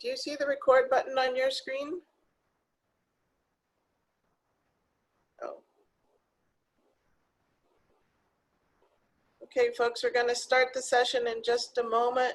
Do you see the record button on your screen? Oh. Okay, folks, we're going to start the session in just a moment.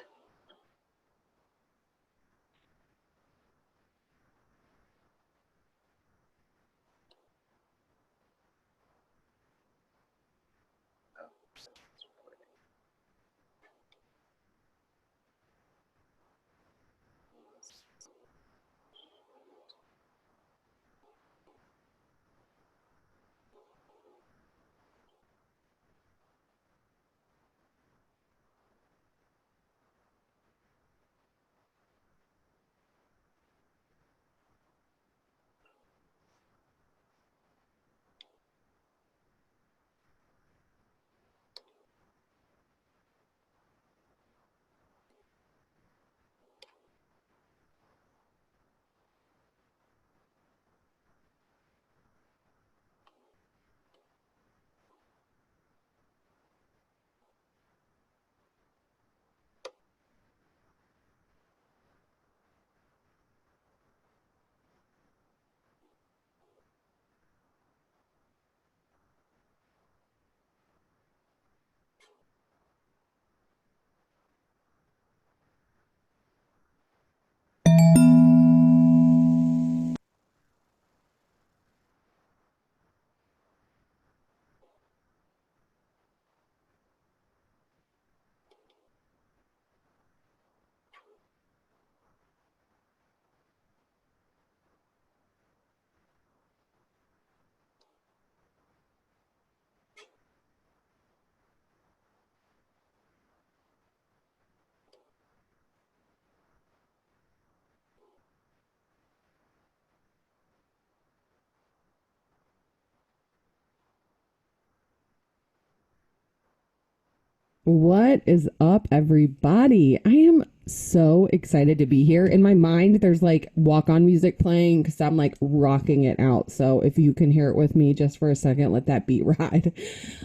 What is up, everybody? I am so excited to be here. In my mind, there's like walk-on music playing because I'm like rocking it out. So if you can hear it with me just for a second, let that beat ride.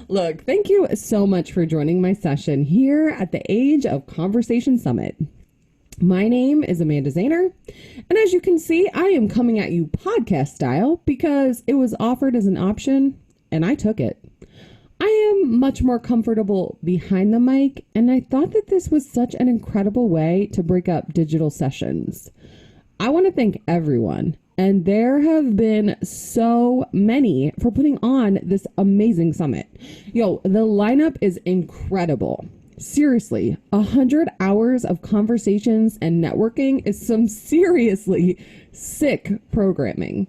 Look, thank you so much for joining my session here at the Age of Conversation Summit. My name is Amanda Zahner, and as you can see, I am coming at you podcast style because it was offered as an option and I took it. I am much more comfortable behind the mic, and I thought that this was such an incredible way to break up digital sessions. I want to thank everyone, and there have been so many for putting on this amazing summit. Yo, the lineup is incredible. Seriously, 100 hours of conversations and networking is some seriously sick programming.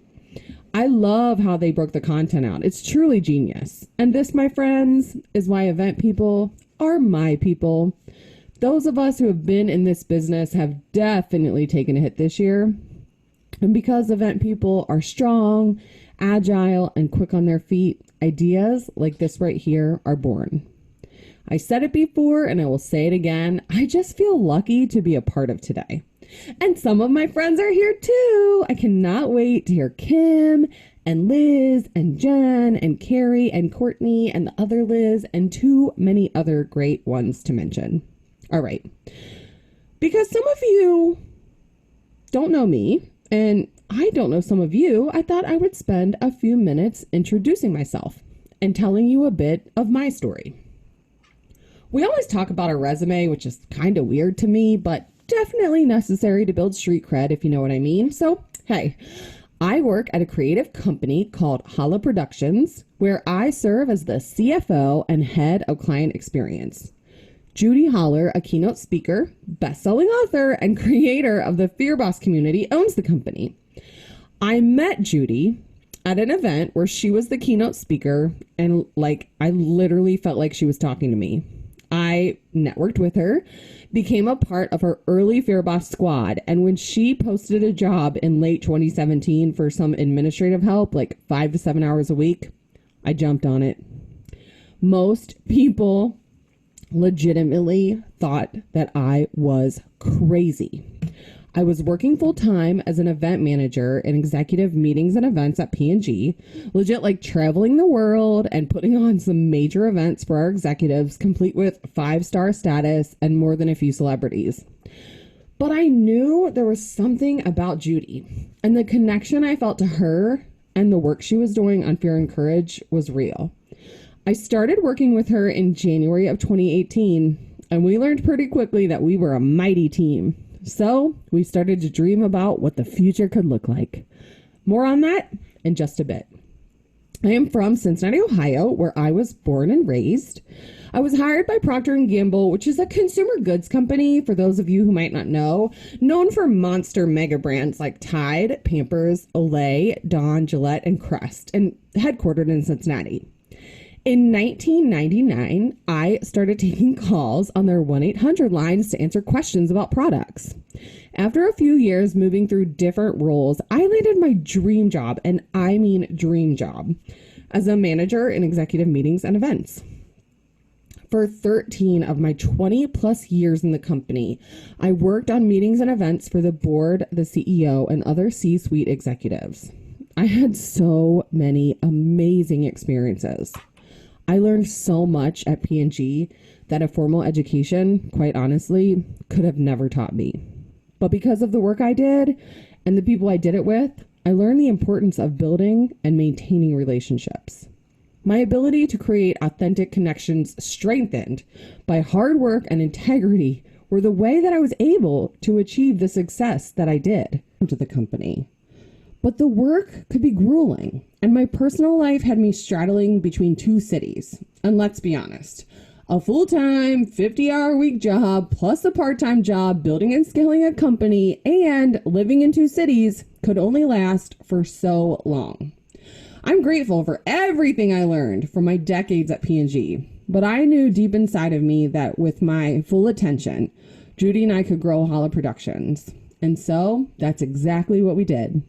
I love how they broke the content out. It's truly genius. And this, my friends, is why event people are my people. Those of us who have been in this business have definitely taken a hit this year. And because event people are strong, agile, and quick on their feet, ideas like this right here are born. I said it before and I will say it again. I just feel lucky to be a part of today. And some of my friends are here too. I cannot wait to hear Kim and Liz and Jen and Carrie and Courtney and the other Liz and too many other great ones to mention. All right. Because some of you don't know me and I don't know some of you, I thought I would spend a few minutes introducing myself and telling you a bit of my story. We always talk about our resume, which is kind of weird to me, but definitely necessary to build street cred, if you know what I mean. So, hey, I work at a creative company called Holla Productions, where I serve as the CFO and head of client experience. Judy Holler, a keynote speaker, best-selling author, and creator of the Fear Boss community, owns the company. I met Judy at an event where she was the keynote speaker, and I literally felt like she was talking to me. I networked with her, became a part of her early Fear Boss squad, and when she posted a job in late 2017 for some administrative help, like 5 to 7 hours a week, I jumped on it. Most people legitimately thought that I was crazy. I was working full time as an event manager in executive meetings and events at P&G, legit like traveling the world and putting on some major events for our executives, complete with 5-star status and more than a few celebrities. But I knew there was something about Judy, and the connection I felt to her and the work she was doing on Fear and Courage was real. I started working with her in January of 2018, and we learned pretty quickly that we were a mighty team. So we started to dream about what the future could look like. More on that in just a bit. I am from Cincinnati, Ohio, where I was born and raised. I was hired by Procter & Gamble, which is a consumer goods company, for those of you who might not know, known for monster mega brands like Tide, Pampers, Olay, Dawn, Gillette, and Crest, and headquartered in Cincinnati. In 1999, I started taking calls on their 1-800 lines to answer questions about products. After a few years moving through different roles, I landed my dream job, and I mean dream job, as a manager in executive meetings and events. For 13 of my 20 plus years in the company, I worked on meetings and events for the board, the CEO, and other C-suite executives. I had so many amazing experiences. I learned so much at P&G that a formal education, quite honestly, could have never taught me. But because of the work I did and the people I did it with, I learned the importance of building and maintaining relationships. My ability to create authentic connections strengthened by hard work and integrity were the way that I was able to achieve the success that I did to the company. But the work could be grueling, and my personal life had me straddling between 2 cities. And let's be honest, a full-time, 50-hour-a-week job plus a part-time job building and scaling a company and living in 2 cities could only last for so long. I'm grateful for everything I learned from my decades at P&G, but I knew deep inside of me that with my full attention, Judy and I could grow Holla Productions. And so that's exactly what we did.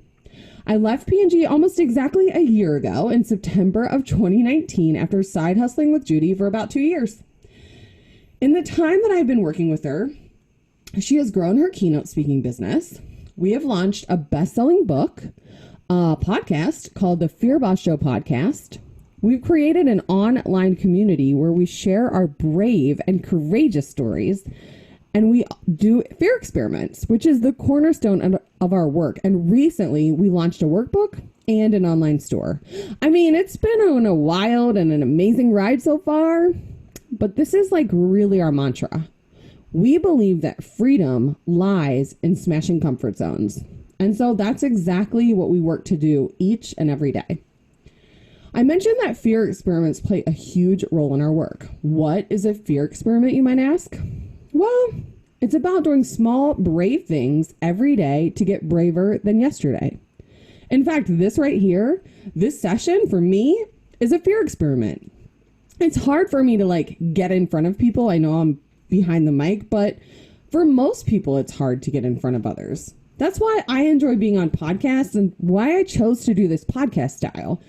I left P&G almost exactly a year ago in September of 2019 after side hustling with Judy for about 2 years. In the time that I've been working with her, she has grown her keynote speaking business. We have launched a best-selling book, a podcast called the Fear Boss Show podcast. We've created an online community where we share our brave and courageous stories. And we do fear experiments, which is the cornerstone of our work. And recently, we launched a workbook and an online store. I mean, it's been a wild and an amazing ride so far, but this is like really our mantra. We believe that freedom lies in smashing comfort zones. And so that's exactly what we work to do each and every day. I mentioned that fear experiments play a huge role in our work. What is a fear experiment, you might ask? Well, it's about doing small, brave things every day to get braver than yesterday. In fact, this right here, this session for me is a fear experiment. It's hard for me to get in front of people. I know I'm behind the mic, but for most people, it's hard to get in front of others. That's why I enjoy being on podcasts and why I chose to do this podcast style.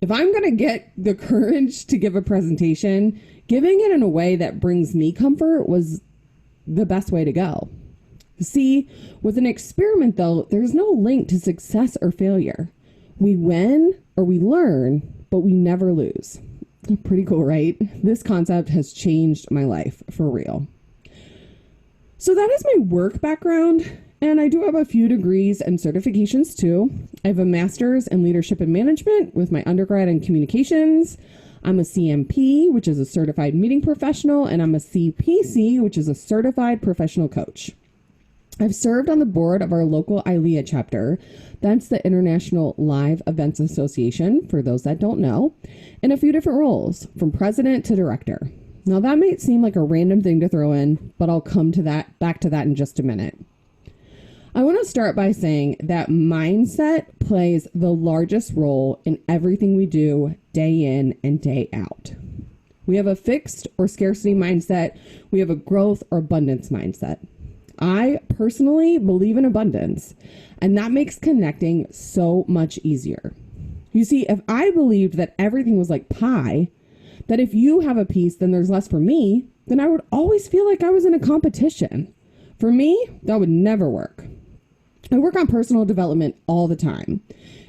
If I'm going to get the courage to give a presentation, giving it in a way that brings me comfort was the best way to go. See, with an experiment though, there's no link to success or failure. We win or we learn, but we never lose. Pretty cool, right? This concept has changed my life for real. So that is my work background, and I do have a few degrees and certifications too. I have a master's in leadership and management with my undergrad in communications. I'm a CMP, which is a certified meeting professional, and I'm a CPC, which is a certified professional coach. I've served on the board of our local ILEA chapter. That's the International Live Events Association, for those that don't know, in a few different roles, from president to director. Now that might seem like a random thing to throw in, but I'll come to that, back to that in just a minute. I want to start by saying that mindset plays the largest role in everything we do day in and day out. We have a fixed or scarcity mindset. We have a growth or abundance mindset. I personally believe in abundance, and that makes connecting so much easier. You see, if I believed that everything was like pie, that if you have a piece, then there's less for me, then I would always feel like I was in a competition. For me, that would never work. I work on personal development all the time.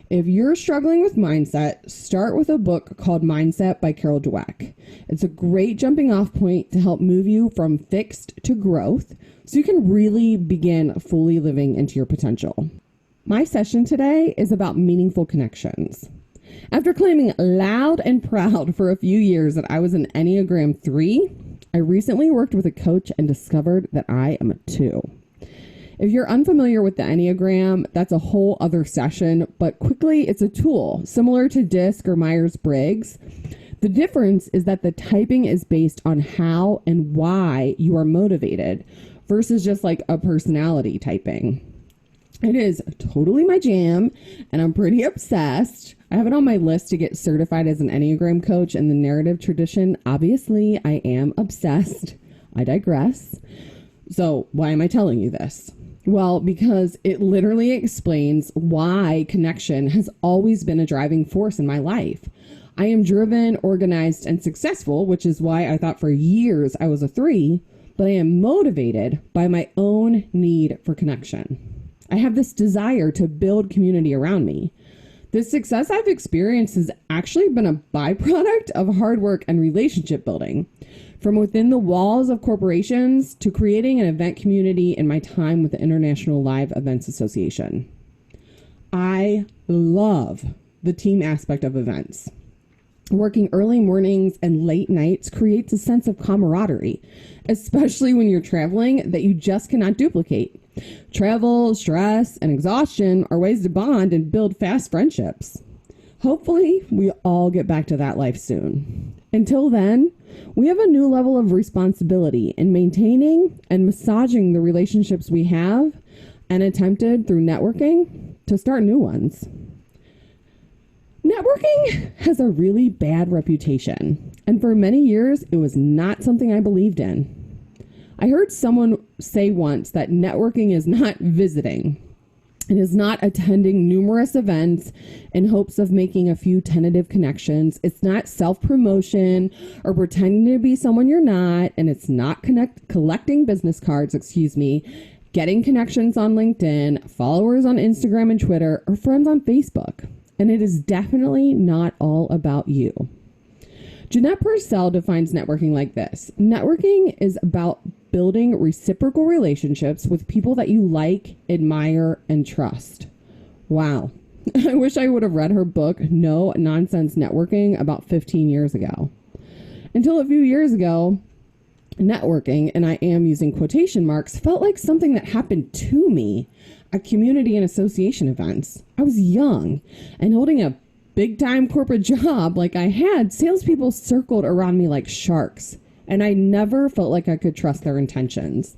If you're struggling with mindset, start with a book called Mindset by Carol Dweck. It's a great jumping off point to help move you from fixed to growth so you can really begin fully living into your potential. My session today is about meaningful connections. After claiming loud and proud for a few years that I was an Enneagram 3, I recently worked with a coach and discovered that I am a 2. If you're unfamiliar with the Enneagram, that's a whole other session, but quickly, it's a tool similar to DISC or Myers-Briggs. The difference is that the typing is based on how and why you are motivated versus just like a personality typing. It is totally my jam, and I'm pretty obsessed. I have it on my list to get certified as an Enneagram coach in the narrative tradition. Obviously, I am obsessed. I digress. So why am I telling you this? Well, because it literally explains why connection has always been a driving force in my life. I am driven, organized, and successful, which is why I thought for years I was a 3, but I am motivated by my own need for connection. I have this desire to build community around me. The success I've experienced has actually been a byproduct of hard work and relationship building. From within the walls of corporations to creating an event community in my time with the International Live Events Association. I love the team aspect of events. Working early mornings and late nights creates a sense of camaraderie, especially when you're traveling, that you just cannot duplicate. Travel, stress, and exhaustion are ways to bond and build fast friendships. Hopefully, we all get back to that life soon. Until then, we have a new level of responsibility in maintaining and massaging the relationships we have and attempted through networking to start new ones. Networking has a really bad reputation, and for many years, it was not something I believed in. I heard someone say once that networking is not visiting. It is not attending numerous events in hopes of making a few tentative connections. It's not self-promotion or pretending to be someone you're not. And it's not collecting business cards, getting connections on LinkedIn, followers on Instagram and Twitter, or friends on Facebook. And it is definitely not all about you. Jeanette Purcell defines networking like this. Networking is about building reciprocal relationships with people that you like, admire, and trust. Wow. I wish I would have read her book, No Nonsense Networking, about 15 years ago. Until a few years ago, networking, and I am using quotation marks, felt like something that happened to me at community and association events. I was young and holding a big-time corporate job like I had. Salespeople circled around me like sharks, and I never felt like I could trust their intentions.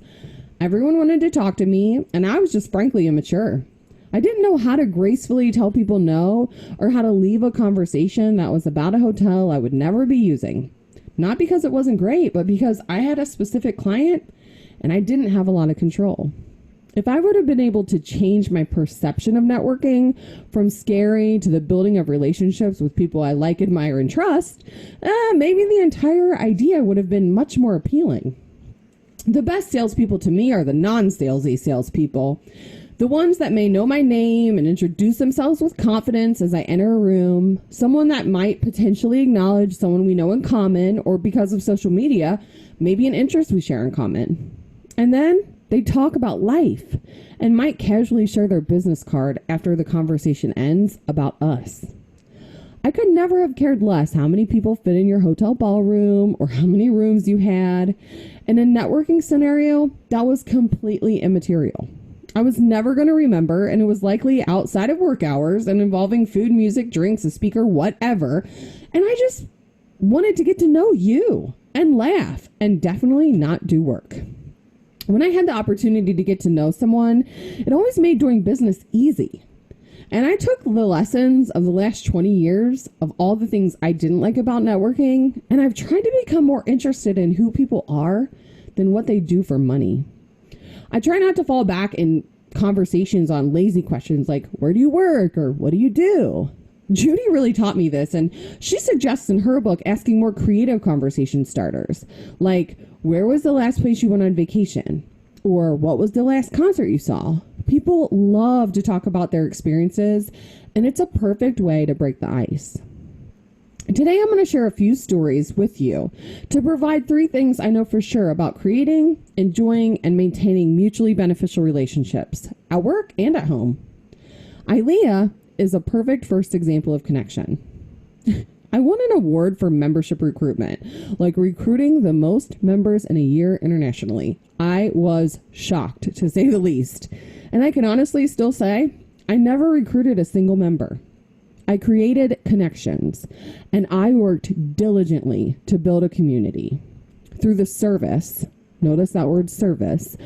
Everyone wanted to talk to me, and I was just frankly immature. I didn't know how to gracefully tell people no or how to leave a conversation that was about a hotel I would never be using. Not because it wasn't great, but because I had a specific client and I didn't have a lot of control. If I would have been able to change my perception of networking from scary to the building of relationships with people I like, admire, and trust, maybe the entire idea would have been much more appealing. The best salespeople to me are the non-salesy salespeople. The ones that may know my name and introduce themselves with confidence as I enter a room. Someone that might potentially acknowledge someone we know in common, or because of social media, maybe an interest we share in common. And then they talk about life and might casually share their business card after the conversation ends about us. I could never have cared less how many people fit in your hotel ballroom or how many rooms you had. In a networking scenario, that was completely immaterial. I was never going to remember, and it was likely outside of work hours and involving food, music, drinks, a speaker, whatever. And I just wanted to get to know you and laugh and definitely not do work. When I had the opportunity to get to know someone, it always made doing business easy. And I took the lessons of the last 20 years of all the things I didn't like about networking, and I've tried to become more interested in who people are than what they do for money. I try not to fall back in conversations on lazy questions like, where do you work or what do you do? Judy really taught me this, and she suggests in her book asking more creative conversation starters, like, where was the last place you went on vacation? Or what was the last concert you saw? People love to talk about their experiences, and it's a perfect way to break the ice. Today, I'm going to share a few stories with you to provide 3 things I know for sure about creating, enjoying, and maintaining mutually beneficial relationships at work and at home. ILEA is a perfect first example of connection. I won an award for membership recruitment, like recruiting the most members in a year internationally. I was shocked, to say the least. And I can honestly still say, I never recruited a single member. I created connections, and I worked diligently to build a community. Through the service, notice that word service,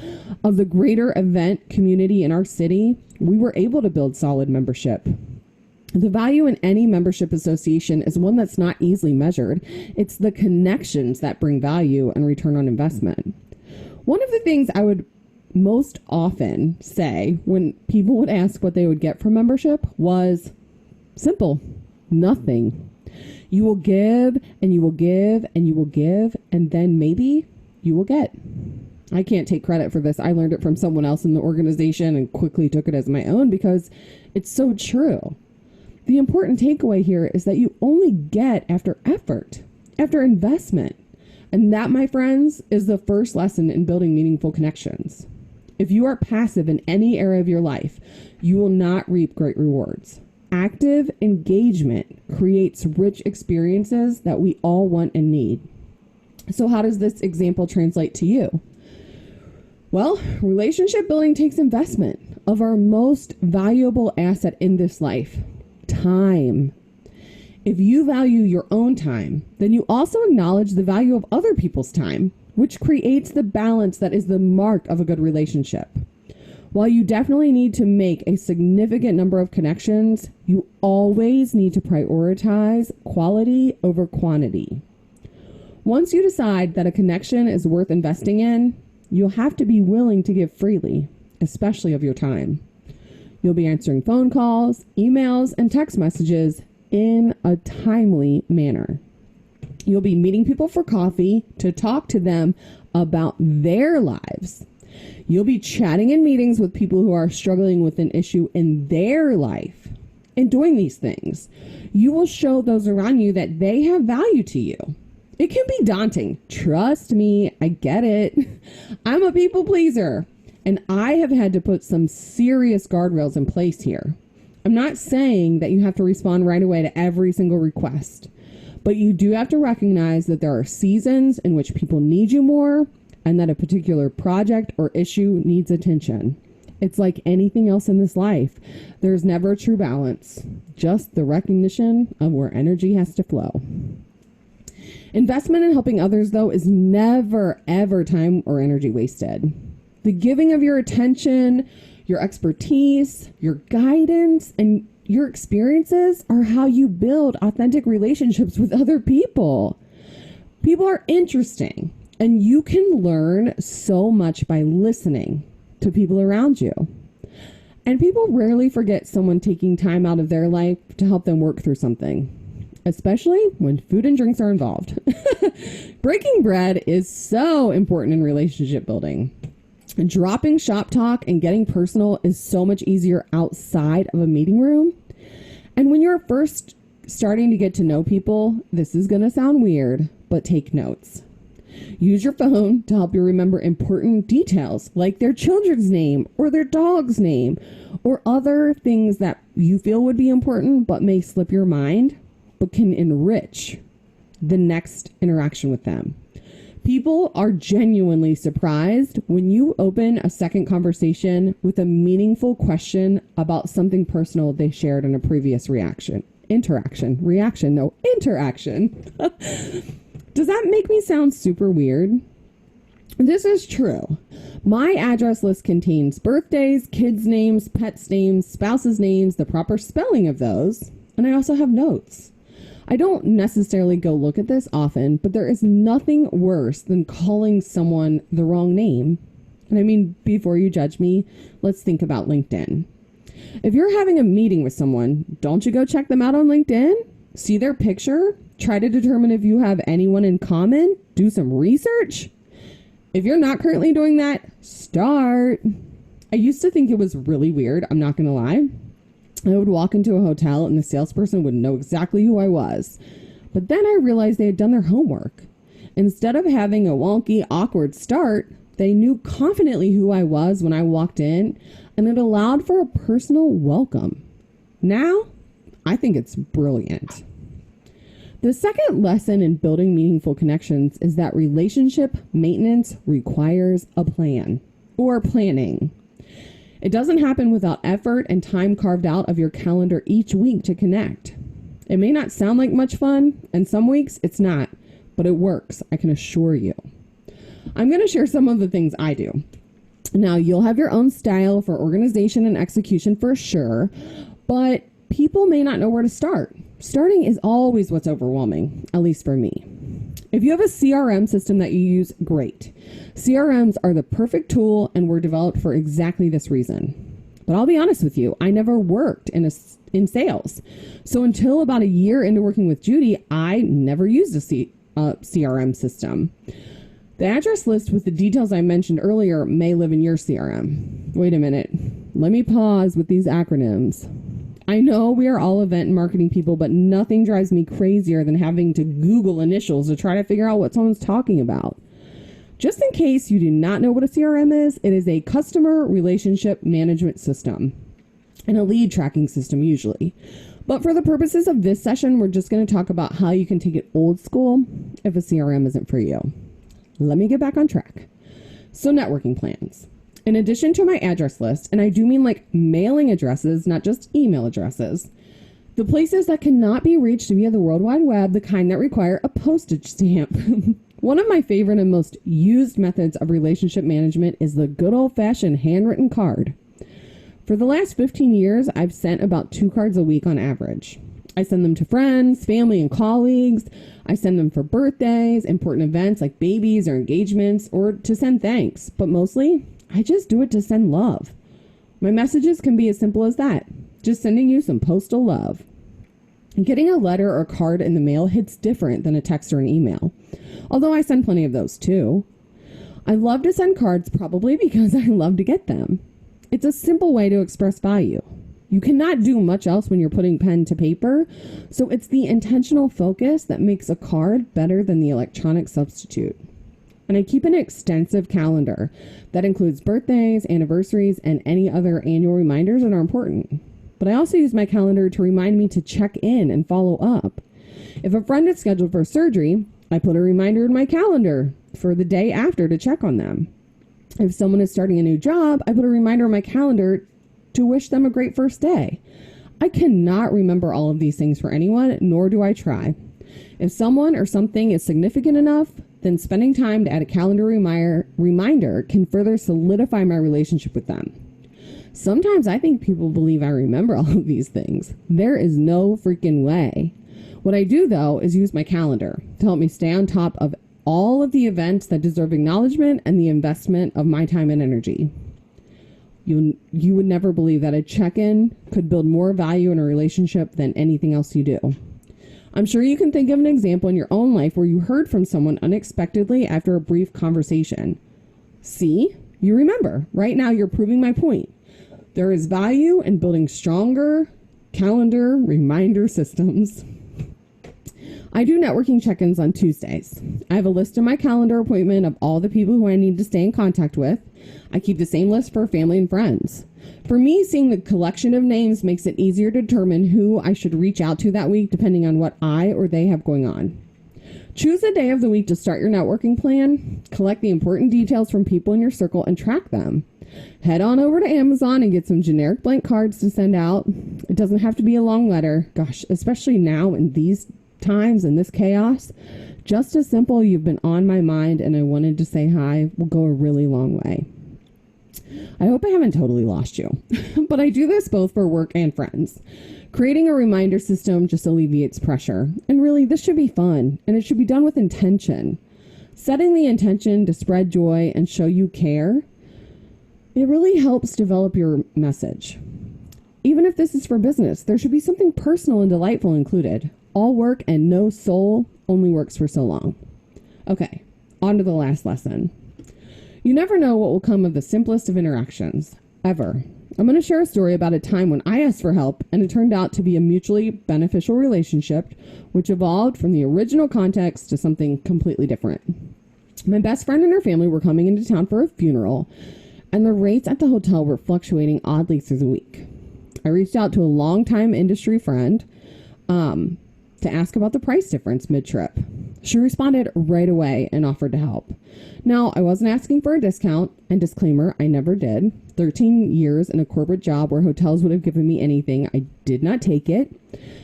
of the greater event community in our city, we were able to build solid membership. The value in any membership association is one that's not easily measured. It's the connections that bring value and return on investment. One of the things I would most often say when people would ask what they would get from membership was simple: nothing. You will give and you will give and you will give, and then maybe you will get. I can't take credit for this. I learned it from someone else in the organization and quickly took it as my own because it's so true. The important takeaway here is that you only get after effort, after investment. And that, my friends, is the first lesson in building meaningful connections. If you are passive in any area of your life, you will not reap great rewards. Active engagement creates rich experiences that we all want and need. So how does this example translate to you? Well, relationship building takes investment of our most valuable asset in this life: time. If you value your own time, then you also acknowledge the value of other people's time, which creates the balance that is the mark of a good relationship. While you definitely need to make a significant number of connections, you always need to prioritize quality over quantity. Once you decide that a connection is worth investing in, you'll have to be willing to give freely, especially of your time. You'll be answering phone calls, emails, and text messages in a timely manner. You'll be meeting people for coffee to talk to them about their lives. You'll be chatting in meetings with people who are struggling with an issue in their life. In doing these things, you will show those around you that they have value to you. It can be daunting. Trust me, I get it. I'm a people pleaser, and I have had to put some serious guardrails in place here. I'm not saying that you have to respond right away to every single request, but you do have to recognize that there are seasons in which people need you more and that a particular project or issue needs attention. It's like anything else in this life. There's never a true balance, just the recognition of where energy has to flow. Investment in helping others, though, is never, ever time or energy wasted. The giving of your attention, your expertise, your guidance, and your experiences are how you build authentic relationships with other people. People are interesting, and you can learn so much by listening to people around you. And people rarely forget someone taking time out of their life to help them work through something, especially when food and drinks are involved. Breaking bread is so important in relationship building. Dropping shop talk and getting personal is so much easier outside of a meeting room. And when you're first starting to get to know people, this is going to sound weird, but take notes. Use your phone to help you remember important details like their children's name or their dog's name or other things that you feel would be important but may slip your mind, but can enrich the next interaction with them. People are genuinely surprised when you open a second conversation with a meaningful question about something personal they shared in a previous interaction. Does that make me sound super weird? This is true. My address list contains birthdays, kids' names, pets' names, spouses' names, the proper spelling of those, and I also have notes. I don't necessarily go look at this often, but there is nothing worse than calling someone the wrong name. And I mean, before you judge me, let's think about LinkedIn. If you're having a meeting with someone, don't you go check them out on LinkedIn? See their picture? Try to determine if you have anyone in common? Do some research? If you're not currently doing that, start. I used to think it was really weird. I'm not going to lie. I would walk into a hotel and the salesperson would know exactly who I was. But then I realized they had done their homework. Instead of having a wonky, awkward start, they knew confidently who I was when I walked in, and it allowed for a personal welcome. Now, I think it's brilliant. The second lesson in building meaningful connections is that relationship maintenance requires a plan or planning. It doesn't happen without effort and time carved out of your calendar each week to connect. It may not sound like much fun, and some weeks it's not, but it works, I can assure you. I'm going to share some of the things I do. Now, you'll have your own style for organization and execution for sure, but people may not know where to start. Starting is always what's overwhelming, at least for me. If you have a CRM system that you use, great. CRMs are the perfect tool and were developed for exactly this reason. But I'll be honest with you, I never worked in sales. So until about a year into working with Judy, I never used a CRM system. The address list with the details I mentioned earlier may live in your CRM. Wait a minute. Let me pause with these acronyms. I know we are all event and marketing people, but nothing drives me crazier than having to Google initials to try to figure out what someone's talking about. Just in case you do not know what a CRM is, it is a customer relationship management system and a lead tracking system usually. But for the purposes of this session, we're just going to talk about how you can take it old school if a CRM isn't for you. Let me get back on track. So networking plans. In addition to my address list, and I do mean like mailing addresses, not just email addresses, the places that cannot be reached via the World Wide Web, the kind that require a postage stamp. One of my favorite and most used methods of relationship management is the good old-fashioned handwritten card. For the last 15 years, I've sent about 2 cards a week on average. I send them to friends, family, and colleagues. I send them for birthdays, important events like babies or engagements, or to send thanks. But mostly, I just do it to send love. My messages can be as simple as that. Just sending you some postal love. Getting a letter or card in the mail hits different than a text or an email, although I send plenty of those too. I love to send cards probably because I love to get them. It's a simple way to express value. You cannot do much else when you're putting pen to paper, so it's the intentional focus that makes a card better than the electronic substitute. And I keep an extensive calendar that includes birthdays, anniversaries, and any other annual reminders that are important. But I also use my calendar to remind me to check in and follow up. If a friend is scheduled for surgery, I put a reminder in my calendar for the day after to check on them. If someone is starting a new job, I put a reminder in my calendar to wish them a great first day. I cannot remember all of these things for anyone, nor do I try. If someone or something is significant enough, then spending time to add a calendar reminder can further solidify my relationship with them. Sometimes I think people believe I remember all of these things. There is no freaking way. What I do, though, is use my calendar to help me stay on top of all of the events that deserve acknowledgement and the investment of my time and energy. You would never believe that a check-in could build more value in a relationship than anything else you do. I'm sure you can think of an example in your own life where you heard from someone unexpectedly after a brief conversation. See? You remember. Right now, you're proving my point. There is value in building stronger calendar reminder systems. I do networking check-ins on Tuesdays. I have a list in my calendar appointment of all the people who I need to stay in contact with. I keep the same list for family and friends. For me, seeing the collection of names makes it easier to determine who I should reach out to that week depending on what I or they have going on. Choose a day of the week to start your networking plan, collect the important details from people in your circle, and track them. Head on over to Amazon and get some generic blank cards to send out. It doesn't have to be a long letter. Gosh, especially now in these times and this chaos, just a simple "you've been on my mind and I wanted to say hi" will go a really long way. I hope I haven't totally lost you, but I do this both for work and friends. Creating a reminder system just alleviates pressure. And really, this should be fun, and it should be done with intention. Setting the intention to spread joy and show you care, it really helps develop your message. Even if this is for business, there should be something personal and delightful included. All work and no soul only works for so long. Okay, on to the last lesson. You never know what will come of the simplest of interactions, ever. I'm going to share a story about a time when I asked for help and it turned out to be a mutually beneficial relationship, which evolved from the original context to something completely different. My best friend and her family were coming into town for a funeral, and the rates at the hotel were fluctuating oddly through the week. I reached out to a longtime industry friend to ask about the price difference mid-trip. She responded right away and offered to help. Now, I wasn't asking for a discount, and disclaimer, I never did. 13 years in a corporate job where hotels would have given me anything, I did not take it.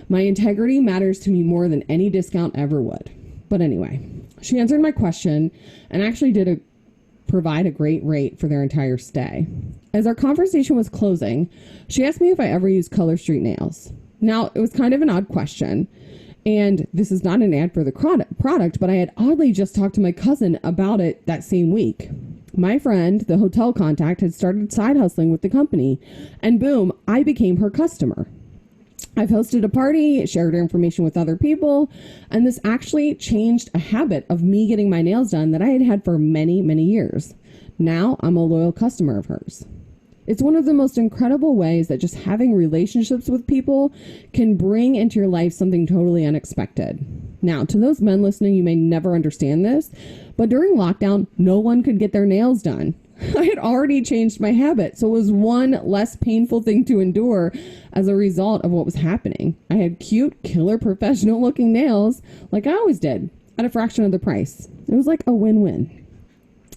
My integrity matters to me more than any discount ever would. But anyway, she answered my question and actually did provide a great rate for their entire stay. As our conversation was closing, she asked me if I ever used Color Street nails. Now, it was kind of an odd question, and this is not an ad for the product, but I had oddly just talked to my cousin about it that same week. My friend, the hotel contact, had started side hustling with the company, and boom, I became her customer. I've hosted a party, shared her information with other people, and this actually changed a habit of me getting my nails done that I had had for many, many years. Now I'm a loyal customer of hers. It's one of the most incredible ways that just having relationships with people can bring into your life something totally unexpected. Now, to those men listening, you may never understand this, but during lockdown, no one could get their nails done. I had already changed my habit, so it was one less painful thing to endure as a result of what was happening. I had cute, killer, professional-looking nails, like I always did, at a fraction of the price. It was like a win-win.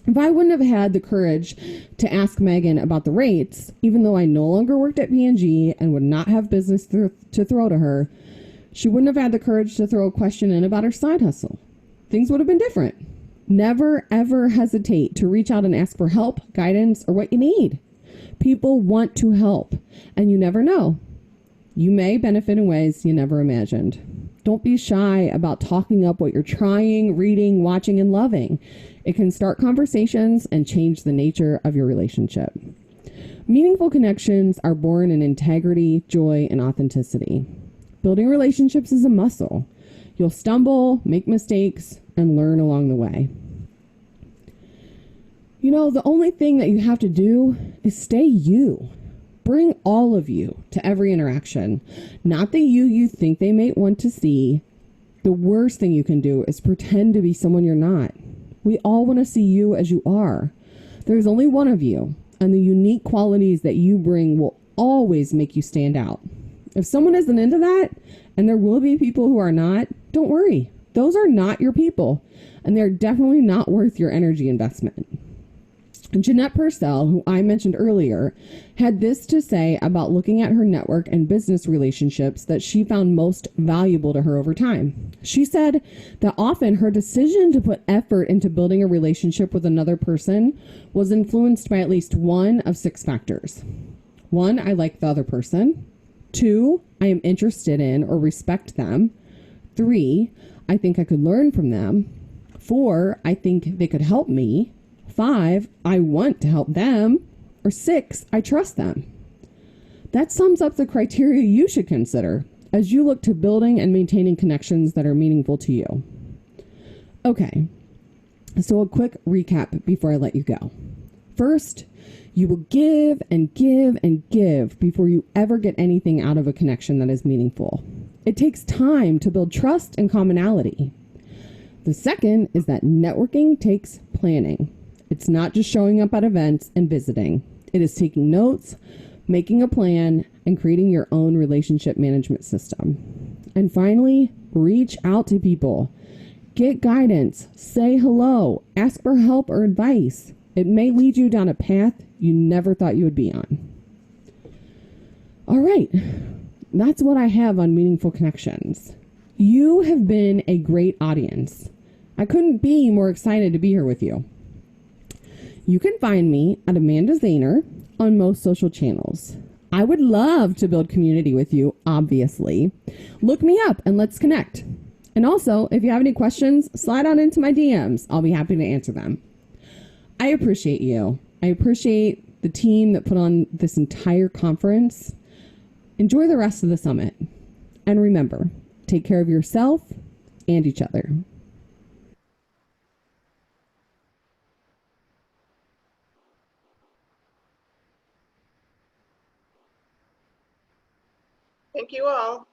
If I wouldn't have had the courage to ask Megan about the rates, even though I no longer worked at P&G and would not have business to throw to her, she wouldn't have had the courage to throw a question in about her side hustle. Things would have been different. Never, ever hesitate to reach out and ask for help, guidance, or what you need. People want to help, and you never know. You may benefit in ways you never imagined. Don't be shy about talking up what you're trying, reading, watching, and loving. It can start conversations and change the nature of your relationship. Meaningful connections are born in integrity, joy, and authenticity. Building relationships is a muscle. You'll stumble, make mistakes, and learn along the way. You know, the only thing that you have to do is stay you. Bring all of you to every interaction. Not the you think they may want to see. The worst thing you can do is pretend to be someone you're not. We all want to see you as you are. There's only one of you, and the unique qualities that you bring will always make you stand out. If someone isn't into that, and there will be people who are not, don't worry. Those are not your people, and they're definitely not worth your energy investment. Jeanette Purcell, who I mentioned earlier, had this to say about looking at her network and business relationships that she found most valuable to her over time. She said that often her decision to put effort into building a relationship with another person was influenced by at least one of 6 factors. 1, I like the other person. 2, I am interested in or respect them. 3, I think I could learn from them. 4, I think they could help me. 5, I want to help them. Or 6, I trust them. That sums up the criteria you should consider as you look to building and maintaining connections that are meaningful to you. Okay, so a quick recap before I let you go. First, you will give and give and give before you ever get anything out of a connection that is meaningful. It takes time to build trust and commonality. The second is that networking takes planning. It's not just showing up at events and visiting. It is taking notes, making a plan, and creating your own relationship management system. And finally, reach out to people. Get guidance, say hello, ask for help or advice. It may lead you down a path you never thought you would be on. All right, that's what I have on Meaningful Connections. You have been a great audience. I couldn't be more excited to be here with you. You can find me at Amanda Zahner on most social channels. I would love to build community with you, obviously. Look me up and let's connect. And also, if you have any questions, slide on into my DMs. I'll be happy to answer them. I appreciate you. I appreciate the team that put on this entire conference. Enjoy the rest of the summit. And remember, take care of yourself and each other. Thank you all.